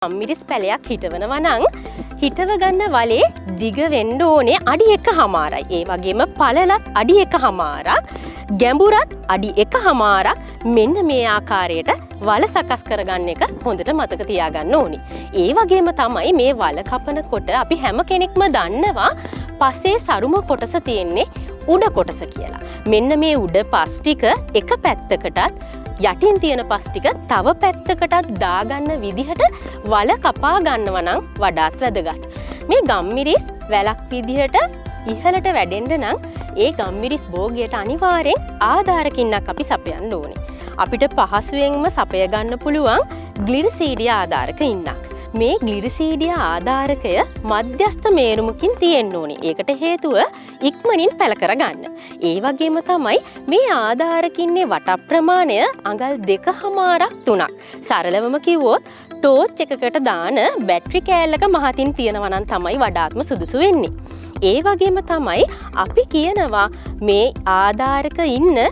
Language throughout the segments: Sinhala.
ගම්මිරිස් පැලයක් හිටවනවා නම් හිටව ගන්න වලේ දිග වෙන්න ඕනේ අඩි 1.5යි. ඒ වගේම පළලත් අඩි 1.5ක්, ගැඹුරත් අඩි 1.5ක්. මෙන්න මේ ආකාරයට වල සකස් කරගන්න එක හොඳට මතක තියාගන්න ඕනේ. ඒ වගේම තමයි මේ වල කපනකොට අපි හැම කෙනෙක්ම දන්නවා පස්සේ සරුම කොටස තියෙන්නේ උඩ කොටස කියලා. මෙන්න මේ උඩ පස් ටික එක පැත්තකටත් යටින් තියෙන පස් ටික තව පැත්තකටත් දාගන්න විදිහට වල කපා ගන්නවා නම් වඩාත් වැදගත්. මේ ගම්මිරිස් වැලක් විදිහට ඉහළට වැඩෙන්න නම් ඒ ගම්මිරිස් භෝගයට අනිවාර්යෙන් ආධාරකින්නක් අපි සපයන්න ඕනේ. අපිට පහසුවෙන්ම සපය ගන්න පුළුවන් ග්ලිරිසීඩියා ආධාරක ඉන්නක්. මේ ග්ලිරිසීඩියා ආධාරකය මධ්‍යස්ථ මේරුමකින් තියෙන්න ඕනේ. ඒකට හේතුව ඉක්මනින් පැල කරගන්න. ඒ වගේම තමයි මේ ආධාරකින්නේ වට ප්‍රමාණය අඟල් 2.5ක් 3ක්. සරලවම කිව්වොත් ටෝච් එකකට දාන බැටරි කෑල්ලක මහතින් තියෙනවා නම් තමයි වඩාත්ම සුදුසු වෙන්නේ. ඒ වගේම තමයි අපි කියනවා මේ ආධාරක ඉන්න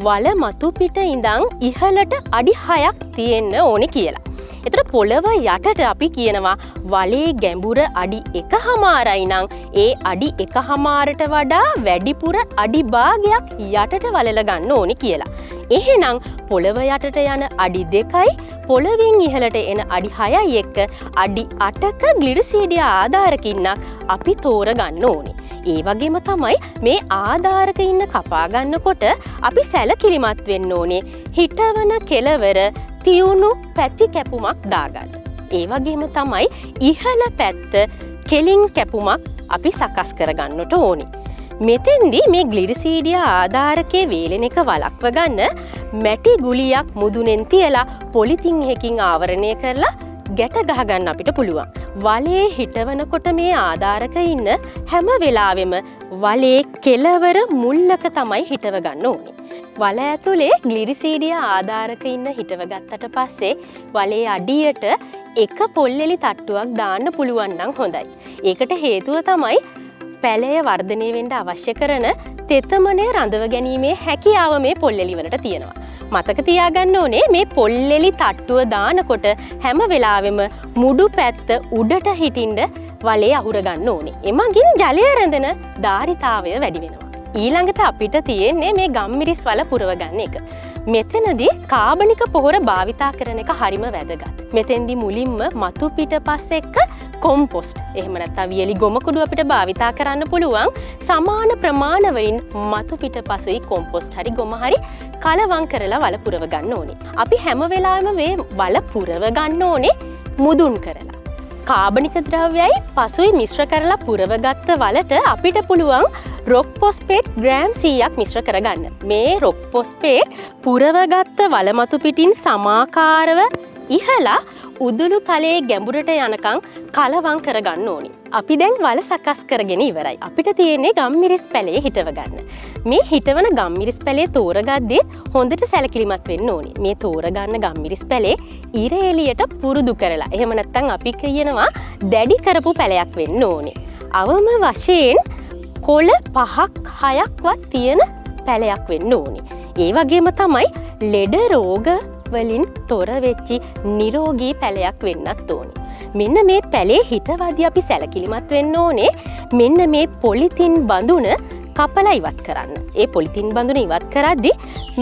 වල මතු පිට ඉඳන් ඉහළට අඩි 6ක් තියෙන්න ඕනේ කියලා. එතකොට පොළව යටට අපි කියනවා වලේ ගැඹුර අඩි 1.5යි නම් ඒ අඩි 1.5ට වඩා වැඩිපුර අඩි භාගයක් යටට වලල ගන්න ඕනේ කියලා. එහෙනම් පොළව යටට යන අඩි 2යි පොළවෙන් ඉහළට එන අඩි 6යි එක්ක අඩි 8ක ග්ලිරිසීඩියා ආධාරකින්නක් අපි තෝරගන්න ඕනේ. ඒ වගේම තමයි මේ ආධාරක ඉන්න කපා ගන්නකොට අපි සැලකිලිමත් වෙන්න ඕනේ හිටවන කෙළවර තියුණු පැති කැපුමක් දාගන්න. ඒ වගේම තමයි ඉහළ පැත්ත කෙලින් කැපුමක් අපි සකස් කරගන්නට ඕනේ. මෙතෙන්දී මේ ග්ලිරිසීඩියා ආධාරකයේ වේලෙන එක වළක්ව ගන්න මැටි ගුලියක් මුදුනෙන් තියලා පොලිතින් එකකින් ආවරණය කරලා ගැට ගහගන්න අපිට පුළුවන්. වලේ හිටවනකොට මේ ආධාරක ඉන්න හැම වෙලාවෙම වලේ කෙළවර මුල්ලක තමයි හිටව ගන්න ඕනේ. වල ඇතුලේ ග්ලිරිසීඩියා ආධාරක ඉන්න හිටව ගත්තට පස්සේ වලේ අඩියට එක පොල්ලෙලි තට්ටුවක් දාන්න පුළුවන් නම් හොඳයි. ඒකට හේතුව තමයි පැලය වර්ධනය වෙන්න අවශ්‍ය කරන තෙතමනය රඳව ගැනීමේ හැකියාව මේ පොල්ලෙලි වලට තියෙනවා. මතක තියාගන්න ඕනේ මේ පොල්ලෙලි තට්ටුව දානකොට හැම වෙලාවෙම මුඩු පැත්ත උඩට හිටින්න වලේ අහුර ගන්න ඕනේ. එමගින් ජලය රැඳෙන ධාරිතාවය වැඩි වෙනවා. ඊළඟට අපිට තියෙන්නේ මේ ගම්මිරිස් වල පුරව ගන්න එක. මෙතනදී කාබනික පොහොර භාවිතා කරන එක හරිම වැදගත්. මෙතෙන්දී මුලින්ම මතු පිටපස් එක්ක කොම්පොස්ට් එහෙම නැත්නම් වියලි ගොම කුඩු අපිට භාවිතා කරන්න පුළුවන්. සමාන ප්‍රමාණවලින් මතු පිටපසුයි කොම්පොස්ට් හරි ගොම හරි කලවම් කරලා වල පුරව ගන්න ඕනේ. අපි හැම වෙලාවෙම මේ වල පුරව ගන්න ඕනේ මුදුන් කරලා. කාබනික ද්‍රව්‍යයි පසුයි මිශ්‍ර කරලා පුරව ගත්ත වලට අපිට පුළුවන් රොක් පොස්පේට් ග්‍රෑම් 100ක් මිශ්‍ර කරගන්න. මේ රොක් පොස්පේට් පුරව ගත්ත වල මතු පිටින් සමාකාරව ඉහලා උදුළු තලයේ ගැඹුරට යනකම් කලවම් කරගන්න ඕනේ. අපි දැන් වල සකස් කරගෙන ඉවරයි. අපිට තියෙන්නේ ගම්මිරිස් පැලේ හිටව ගන්න. මේ හිටවන ගම්මිරිස් පැලේ තෝරගද්දී හොඳට සැලකිලිමත් වෙන්න ඕනේ. මේ තෝරගන්න ගම්මිරිස් පැලේ ඉර එළියට පුරුදු කරලා. එහෙම නැත්නම් අපි කියනවා දැඩි කරපු පැලයක් වෙන්න ඕනේ. අවම වශයෙන් කොළ 5ක් 6ක්වත් තියෙන පැලයක් වෙන්න ඕනේ. ඒ වගේම තමයි ලෙඩ රෝග වලින් තොර වෙච්චි නිරෝගී පැලයක් වෙන්නත් ඕනේ. මෙන්න මේ පැලේ හිටවදී අපි සැලකිලිමත් වෙන්න ඕනේ. මෙන්න මේ පොලිතින් බඳුන කපලා ඉවත් කරන්න. ඒ පොලිතින් බඳුන ඉවත් කරද්දී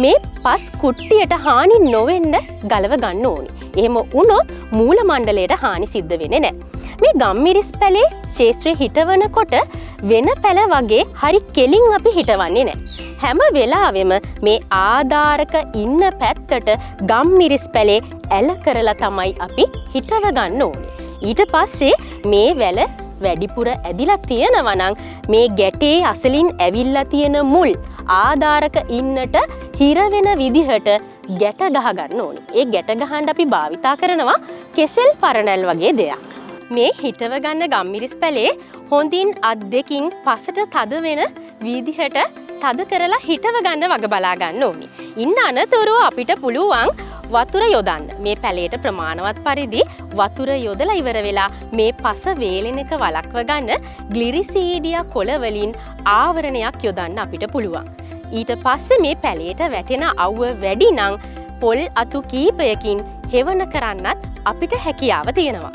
මේ පස් කුට්ටියට හානි නොවෙන්න ගලව ගන්න ඕනේ. එහෙම වුණොත් මූල මණ්ඩලයට හානි සිද්ධ වෙන්නේ නැහැ. මේ ගම්මිරිස් පැලේ ශේත්‍රයේ හිටවනකොට වෙන පැල වගේ හරි කෙලින් අපි හිටවන්නේ නැහැ. හැම වෙලාවෙම මේ ආධාරක ඉන්න පැත්තට ගම්මිරිස් පැලේ ඇල කරලා තමයි අපි හිටව ගන්න ඕනේ. ඊට පස්සේ මේ වැල වැඩිපුර ඇදිලා තියෙනවා නම් මේ ගැටේ අසලින් ඇවිල්ලා තියෙන මුල් ආධාරක ඉන්නට හිර වෙන විදිහට ගැට ගහ ගන්න ඕනේ. ඒ ගැට ගහන්න අපි භාවිතා කරනවා කෙසෙල් පරණැල් වගේ දෙයක්. මේ හිටව ගන්න ගම්මිරිස් පැලේ හොඳින් අත් දෙකින් පසට තද වෙන විදිහට තද කරලා හිටව ගන්න වග බලා ගන්න ඕනේ. ඉන්න අනතුරුව අපිට පුළුවන් වතුර යොදන්න. මේ පැලේට ප්‍රමාණවත් පරිදි වතුර යොදලා ඉවර වෙලා මේ පස වේලෙන එක වළක්ව ගන්න ග්ලිරිසීඩියා කොළ වලින් ආවරණයක් යොදන්න අපිට පුළුවන්. ඊට පස්සේ මේ පැලේට වැටෙන අවුව වැඩි නම් පොල් අතු කීපයකින් හෙවන කරන්නත් අපිට හැකියාව තියෙනවා.